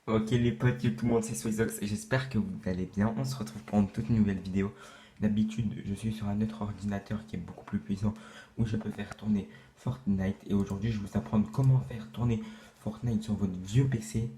Ok les potes, tout le monde c'est Swizox et j'espère que vous allez bien. On se retrouve pour une toute nouvelle vidéo. D'habitude, je suis sur un autre ordinateur qui est beaucoup plus puissant où je peux faire tourner Fortnite. Et aujourd'hui, je vais vous apprendre comment faire tourner Fortnite sur votre vieux PC.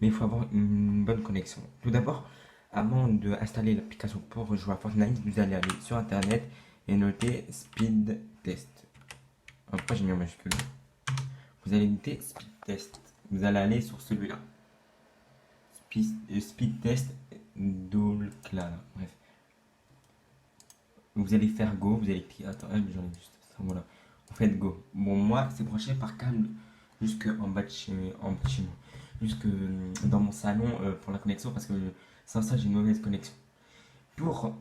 Mais il faut avoir une bonne connexion. Tout d'abord, avant d'installer l'application pour jouer à Fortnite, vous allez aller sur internet et noter Speed Test. Pourquoi j'ai mis en majuscule? Vous allez noter Speed Test. Vous allez aller sur celui-là. Speed test Dolcla. Bref. Vous allez faire go. Vous allez cliquer. Attends, j'en ai juste ça. Voilà. Vous faites go. Bon, moi, c'est branché par câble jusque en bas de chez moi. Jusque dans mon salon pour la connexion parce que sans ça, j'ai une mauvaise connexion. Pour,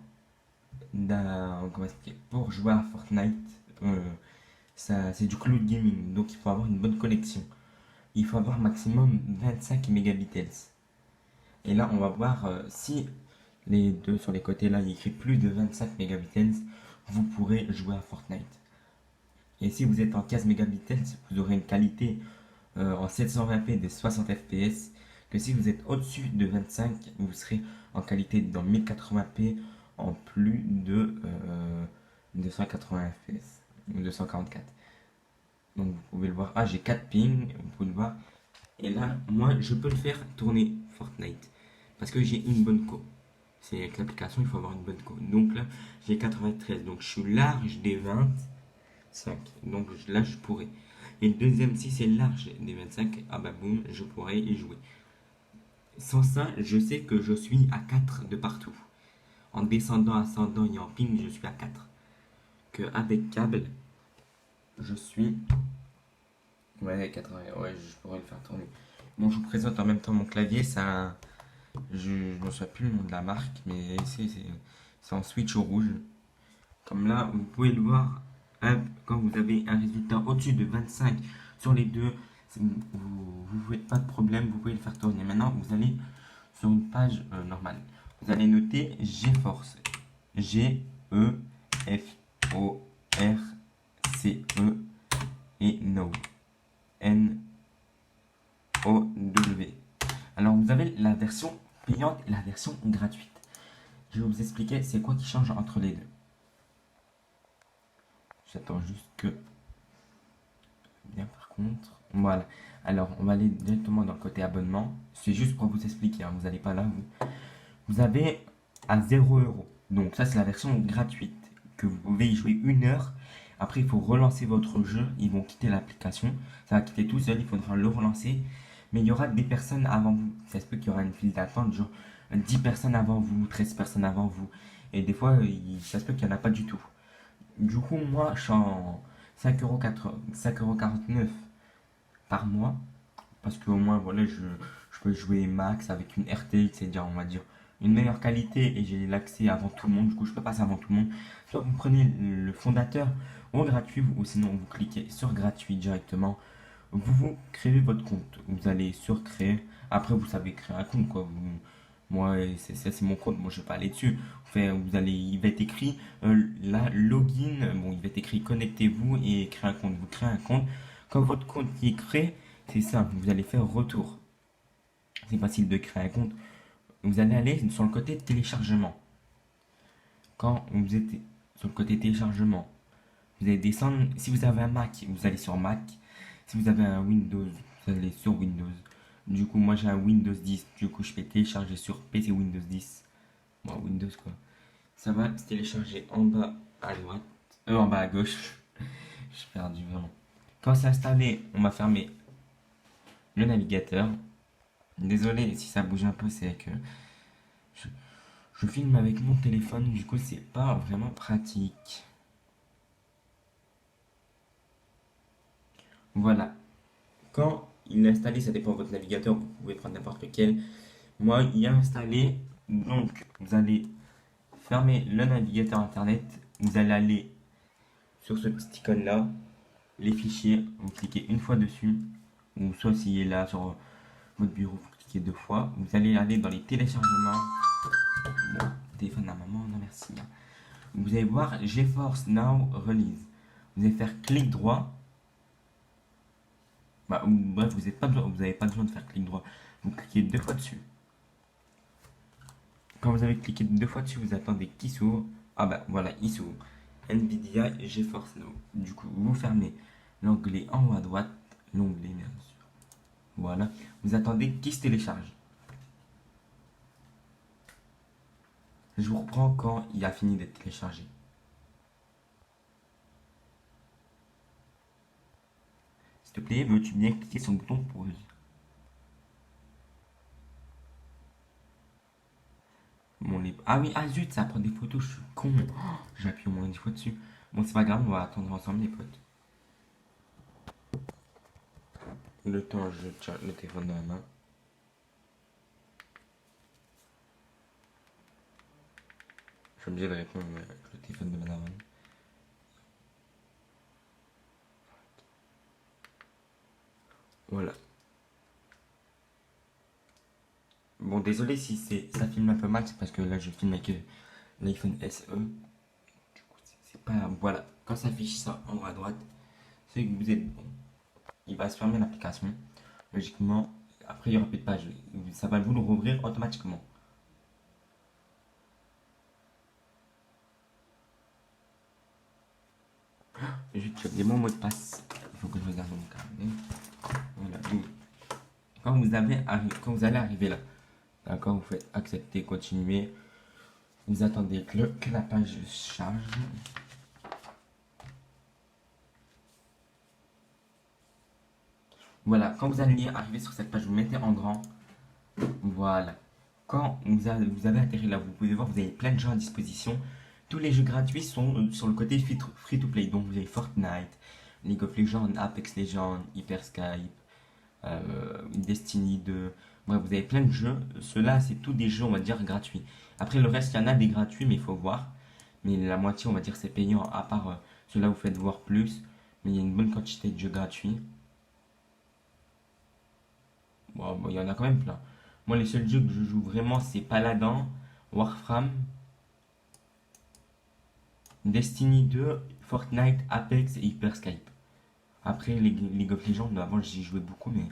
comment expliquer, pour jouer à Fortnite, ça, c'est du cloud gaming. Donc, il faut avoir une bonne connexion. Il faut avoir maximum 25 mégabits. Et là, on va voir si les deux sur les côtés là, il écrit plus de 25 mégabits, vous pourrez jouer à Fortnite. Et si vous êtes en 15 mégabits, vous aurez une qualité en 720p de 60 fps. Que si vous êtes au-dessus de 25, vous serez en qualité dans 1080p en plus de 280 fps ou 244. Donc vous pouvez le voir. Ah, j'ai 4 pings, vous pouvez le voir. Et là, moi, je peux le faire tourner Fortnite parce que j'ai une bonne co. C'est avec l'application, il faut avoir une bonne co. Donc là, j'ai 93, donc je suis large des 25. Donc là, je pourrais. Et le deuxième, si c'est large des 25, ah bah boum, je pourrais y jouer. Sans ça, je sais que je suis à 4 de partout. En descendant, ascendant et en ping, je suis à 4. Que avec câble, je suis. Ouais, 80, ouais, je pourrais le faire tourner. Bon, je vous présente en même temps mon clavier, ça. Je ne me souviens plus le nom de la marque, mais c'est en switch au rouge. Comme là, vous pouvez le voir, hop, quand vous avez un résultat au-dessus de 25 sur les deux, vous ne faites pas de problème, vous pouvez le faire tourner. Maintenant, vous allez sur une page normale. Vous allez noter GeForce. G-E-F-O-R-C-E et No. N-O-W. Alors, vous avez la version payante et la version gratuite. Je vais vous expliquer c'est quoi qui change entre les deux. J'attends juste que. Bien, par contre. Voilà. Alors, on va aller directement dans le côté abonnement. C'est juste pour vous expliquer, hein, vous n'allez pas là. Vous avez à 0 €. Donc, ça, c'est la version gratuite. Que vous pouvez y jouer 1 heure. Après, il faut relancer votre jeu. Ils vont quitter l'application. Ça va quitter tout seul. Il faudra le relancer. Mais il y aura des personnes avant vous. Ça se peut qu'il y aura une file d'attente, genre 10 personnes avant vous, 13 personnes avant vous. Et des fois, ça se peut qu'il n'y en a pas du tout. Du coup, moi, je suis en 5,49 € par mois. Parce qu'au moins, voilà, je peux jouer max avec une RTX, c'est-à-dire, on va dire, une meilleure qualité et j'ai l'accès avant tout le monde. Du coup, je peux passer avant tout le monde. Soit vous prenez le fondateur au gratuit ou sinon vous cliquez sur gratuit directement. Vous créez votre compte. Vous allez sur créer. Après, vous savez créer un compte, quoi. Moi, c'est mon compte. Moi, je vais pas aller dessus. Enfin, il va être écrit là, login. Bon, il va être écrit connectez-vous et créer un compte. Vous créez un compte. Quand votre compte y est créé, c'est simple. Vous allez faire retour. C'est facile de créer un compte. Vous allez aller sur le côté téléchargement. Quand vous êtes sur le côté téléchargement, vous allez descendre. Si vous avez un Mac, vous allez sur Mac. Si vous avez un Windows, vous allez sur Windows. Du coup, moi j'ai un Windows 10. Du coup, je vais télécharger sur PC Windows 10. Bon, Windows quoi. Ça va se télécharger en bas à droite. En bas à gauche. Je suis perdu vraiment. Quand c'est installé, on va fermer le navigateur. Désolé si ça bouge un peu, c'est que je, je filme avec mon téléphone. Du coup, c'est pas vraiment pratique. Voilà. Quand il est installé, ça dépend de votre navigateur, vous pouvez prendre n'importe lequel. Moi, il est installé, donc vous allez fermer le navigateur internet, vous allez aller sur ce petit icône là, les fichiers, vous cliquez une fois dessus, ou soit s'il est là sur votre bureau, vous cliquez 2 fois, vous allez aller dans les téléchargements. Bon, téléphone à maman, non merci. Vous allez voir GeForce Now Release. Vous allez faire clic droit. Bref, vous n'avez pas besoin de faire clic droit. Vous cliquer 2 fois dessus. Quand vous avez cliqué 2 fois dessus, vous attendez qu'il s'ouvre. Ah bah voilà, il s'ouvre. NVIDIA GeForce Now. Du coup, vous fermez l'onglet en haut à droite, l'onglet bien sûr. Voilà, vous attendez qu'il se télécharge. Je vous reprends quand il a fini d'être téléchargé. S'il te plaît, veux-tu bien cliquer sur le bouton pause? Ah oui, ah zut, ça prend des photos, je suis con. Oh, j'ai appuyé au moins 10 fois dessus. Bon, c'est pas grave, on va attendre ensemble les potes. Le temps, je tiens le téléphone dans la main. Je suis obligé de répondre avec le téléphone de madame. Voilà. Bon, désolé si ça filme un peu mal, c'est parce que là je filme avec l'iPhone SE. Du coup, c'est pas. Voilà. Quand ça affiche ça en haut à droite, c'est que vous êtes bon. Il va se fermer l'application. Logiquement, après il n'y aura plus de page. Ça va vous le rouvrir automatiquement. Juste j'ai mon mot de passe. Il faut que je regarde mon carnet. Voilà. Donc, quand vous allez arriver là, d'accord, vous faites accepter, continuer. Vous attendez que la page charge. Voilà, quand vous allez arriver sur cette page, vous mettez en grand. Voilà. Quand vous avez atterri là, vous pouvez voir, vous avez plein de jeux à disposition. Tous les jeux gratuits sont sur le côté free to play. Donc vous avez Fortnite, League of Legends, Apex Legends, Hyper Skype, Destiny 2. Bref, vous avez plein de jeux. Ceux-là, c'est tous des jeux, on va dire, gratuits. Après, le reste, il y en a des gratuits, mais il faut voir. Mais la moitié, on va dire, c'est payant, à part ceux-là, vous faites voir plus. Mais il y a une bonne quantité de jeux gratuits. Bon, il y en a quand même plein. Moi, les seuls jeux que je joue vraiment, c'est Paladin, Warframe, Destiny 2, Fortnite, Apex et Hyper Skype. Après, League of Legends, avant j'y jouais beaucoup, mais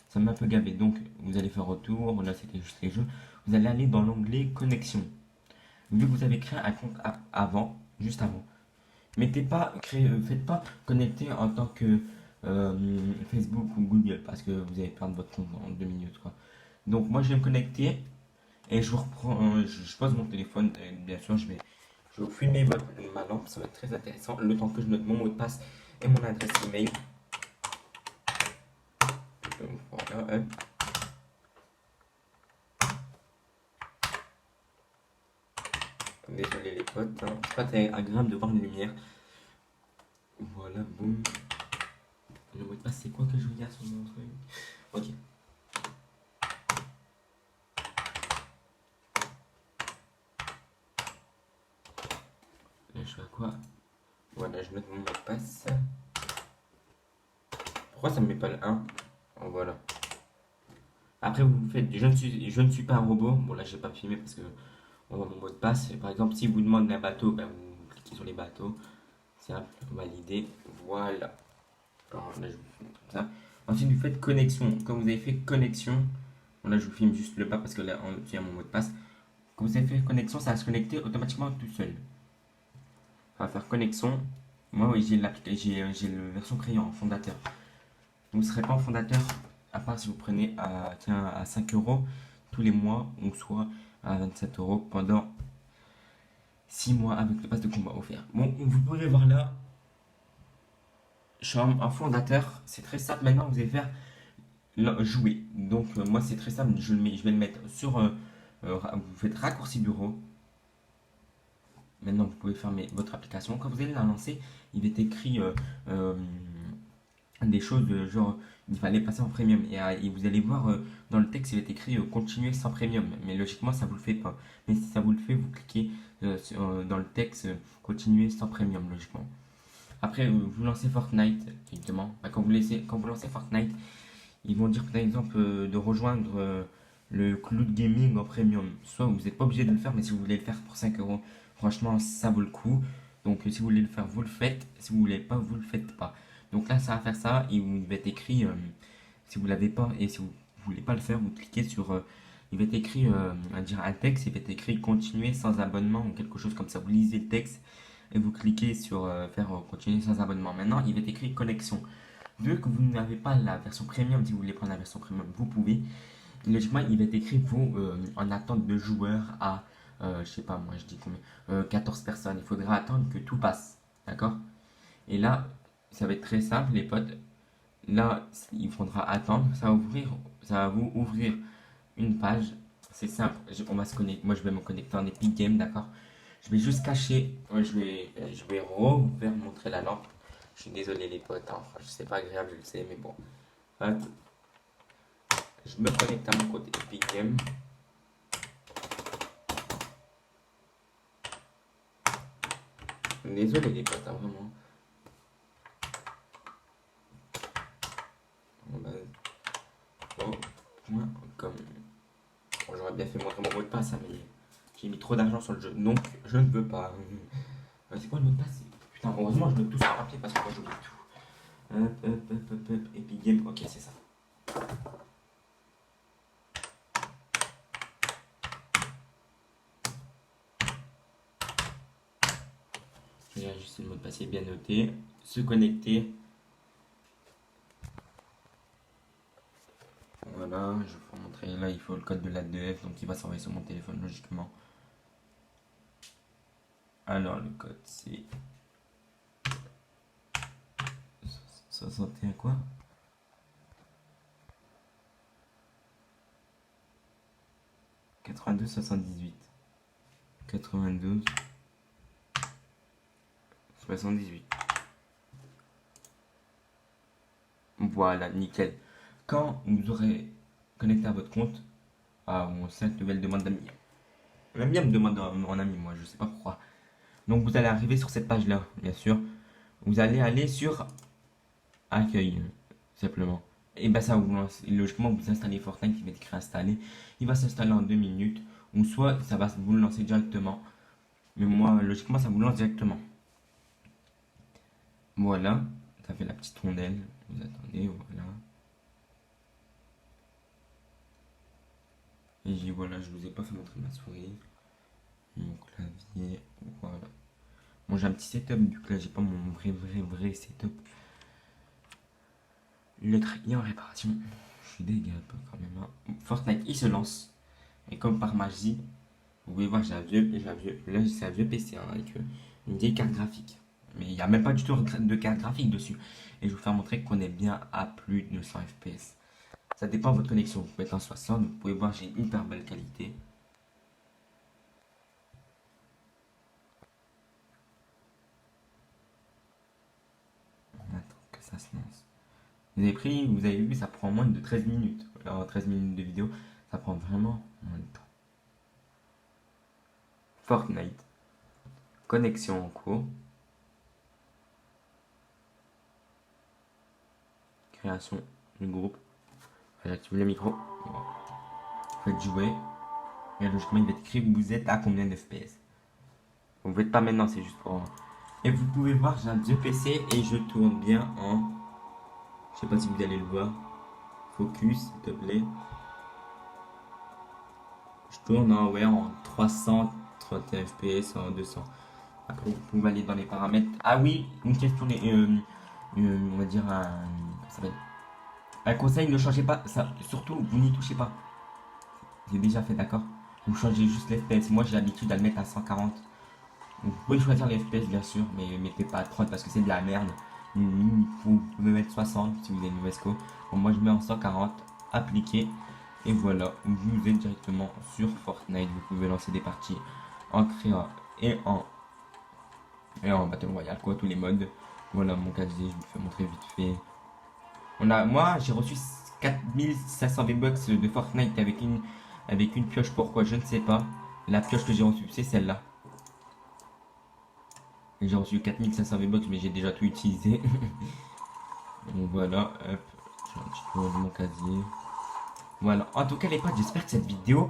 ça m'a un peu gavé. Donc, vous allez faire retour. Là, c'était juste les jeux. Vous allez aller dans l'onglet connexion. Vu que vous avez créé un compte avant, juste avant, faites pas connecter en tant que Facebook ou Google parce que vous allez perdre votre compte en 2 minutes, quoi. Donc, moi, je vais me connecter et je vous reprends. Je pose mon téléphone. Et bien sûr, je vais vous filmer ma lampe. Ça va être très intéressant. Le temps que je note mon mot de passe et mon adresse email. Donc, voilà, hop. Désolé les potes, hein. C'est pas très agréable de voir une lumière. Voilà, boum. Le mot de passe, c'est quoi que je veux dire sur mon truc? Ok. Là, je fais quoi? Voilà, je note mon mot de passe. Pourquoi ça me met pas le 1? Oh, voilà. Après, vous faites je ne suis pas un robot. Bon, là, je vais pas filmer parce que on voit mon mot de passe. Par exemple, si vous demande un bateau, ben, vous cliquez sur les bateaux. Simple, valider. Voilà. Alors, là, je vous filme comme ça. Ensuite, vous faites connexion. Quand vous avez fait connexion, bon, là, je vous filme juste le bas parce que là, il y a mon mot de passe. Quand vous avez fait connexion, ça va se connecter automatiquement tout seul. On va faire connexion. Moi, oui, j'ai la version créant en fondateur. Vous ne serez pas en fondateur à part si vous prenez à 5 euros tous les mois ou soit à 27 euros pendant 6 mois avec le pass de combat offert. Bon, vous pouvez voir là, je suis en fondateur. C'est très simple. Maintenant, vous allez faire jouer. Donc, moi, c'est très simple. Je vais le mettre sur. Vous faites raccourci bureau. Maintenant, vous pouvez fermer votre application. Quand vous allez la lancer, il va être écrit des choses de genre il fallait passer en premium. Et vous allez voir dans le texte, il est écrit continuer sans premium. Mais logiquement, ça vous le fait pas. Mais si ça vous le fait, vous cliquez dans le texte continuer sans premium, logiquement. Après, vous lancez Fortnite, évidemment. Bah, quand vous lancez Fortnite, ils vont dire par exemple de rejoindre le cloud gaming en premium. Soit vous n'êtes pas obligé de le faire, mais si vous voulez le faire pour 5 euros, franchement, ça vaut le coup. Donc, si vous voulez le faire, vous le faites. Si vous voulez pas, vous le faites pas. Donc là, ça va faire ça. Il va être écrit si vous l'avez pas et si vous voulez pas le faire, vous cliquez sur. Il va être écrit, on va dire un texte, il va être écrit continuer sans abonnement ou quelque chose comme ça. Vous lisez le texte et vous cliquez sur faire continuer sans abonnement. Maintenant, il va être écrit connexion. Vu que vous n'avez pas la version premium, si vous voulez prendre la version premium, vous pouvez. Logiquement, il va être écrit vous en attente de joueurs à, je sais pas moi, je dis combien, 14 personnes. Il faudra attendre que tout passe. D'accord? Et là, ça va être très simple, les potes. Là, il faudra attendre. Ça va vous ouvrir une page. C'est simple. On va se connecter. Moi, je vais me connecter en Epic Game, d'accord? Je vais juste cacher. Je vais montrer la lampe. Je suis désolé, les potes. Hein. Enfin, c'est pas agréable, je le sais, mais bon. Hop. Je me connecte à mon côté Epic Game. Désolé, les potes, hein, vraiment. Bon, comme bon, j'aurais bien fait montrer mon mot de passe, hein, mais j'ai mis trop d'argent sur le jeu, donc je ne veux pas. C'est quoi le mot de passe? Putain, heureusement, je note tout sur papier parce que moi j'oublie tout. Hop, Epic Game, ok, c'est ça. J'ai juste le mot de passe est bien noté. Se connecter. Voilà, je vais vous montrer. Là, il faut le code de l'ADF, donc il va s'envoyer sur mon téléphone logiquement. Alors, le code c'est 61 quoi? 82 78. 92 78. Voilà, nickel. Quand vous aurez connecté à votre compte, mon cette nouvelle demande d'amis. J'aime bien me demander en ami, moi, je sais pas pourquoi. Donc vous allez arriver sur cette page-là, bien sûr. Vous allez aller sur accueil, simplement. Et ben ça vous lance. Logiquement, vous installez Fortnite, il va être écrit installé. Il va s'installer en 2 minutes. Ou soit ça va vous le lancer directement. Mais moi, logiquement, ça vous lance directement. Voilà. Ça fait la petite rondelle. Vous attendez, voilà. Et voilà, je vous ai pas fait montrer ma souris. Mon clavier, voilà. Bon, j'ai un petit setup, du coup là, j'ai pas mon vrai setup. L'écran est en réparation. Je suis dégâts quand même. Hein. Fortnite, il se lance. Et comme par magie, vous pouvez voir, là, c'est un vieux PC hein, avec une vieille carte graphique. Mais il n'y a même pas du tout de carte graphique dessus. Et je vais vous faire montrer qu'on est bien à plus de 100 FPS. Ça dépend de votre connexion. Vous pouvez être en 60, vous pouvez voir, j'ai une hyper belle qualité. On attend que ça se lance. Vous avez vu, ça prend moins de 13 minutes. Alors 13 minutes de vidéo, ça prend vraiment moins de temps. Fortnite. Connexion en cours. Création du groupe. J'active le micro. Faites jouer. Et logiquement, il va être écrit vous êtes à combien de FPS. Vous ne faites pas maintenant, c'est juste pour. Et vous pouvez voir, j'ai un vieux PC et je tourne bien en. Je sais pas si vous allez le voir. Focus, s'il te plaît. Je tourne en 330 FPS, en 200. Après, vous pouvez aller dans les paramètres. Ah oui, une question, on va dire un conseil, ne changez pas ça. Surtout, vous n'y touchez pas. C'est déjà fait, d'accord? Vous changez juste les FPS. Moi, j'ai l'habitude à le mettre à 140. Vous pouvez choisir les FPS, bien sûr, mais mettez pas à 30 parce que c'est de la merde. Vous pouvez mettre 60 si vous avez une mauvaise co. Bon, moi, je mets en 140, appliquer. Et voilà, vous êtes directement sur Fortnite. Vous pouvez lancer des parties en créa et en Battle Royale, quoi, tous les modes. Voilà mon 4G, je vous fais montrer vite fait. Moi, j'ai reçu 4500 V-Bucks de Fortnite avec une pioche. Pourquoi? Je ne sais pas. La pioche que j'ai reçue, c'est celle-là. J'ai reçu 4500 V-Bucks, mais j'ai déjà tout utilisé. Donc voilà, hop, j'ai un petit peu de mon casier. Voilà, en tout cas les potes, j'espère que cette vidéo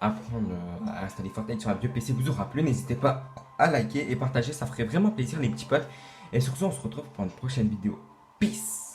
apprendre à installer Fortnite sur un vieux PC vous aura plu. N'hésitez pas à liker et partager, ça ferait vraiment plaisir les petits potes. Et sur ce, on se retrouve pour une prochaine vidéo. Peace!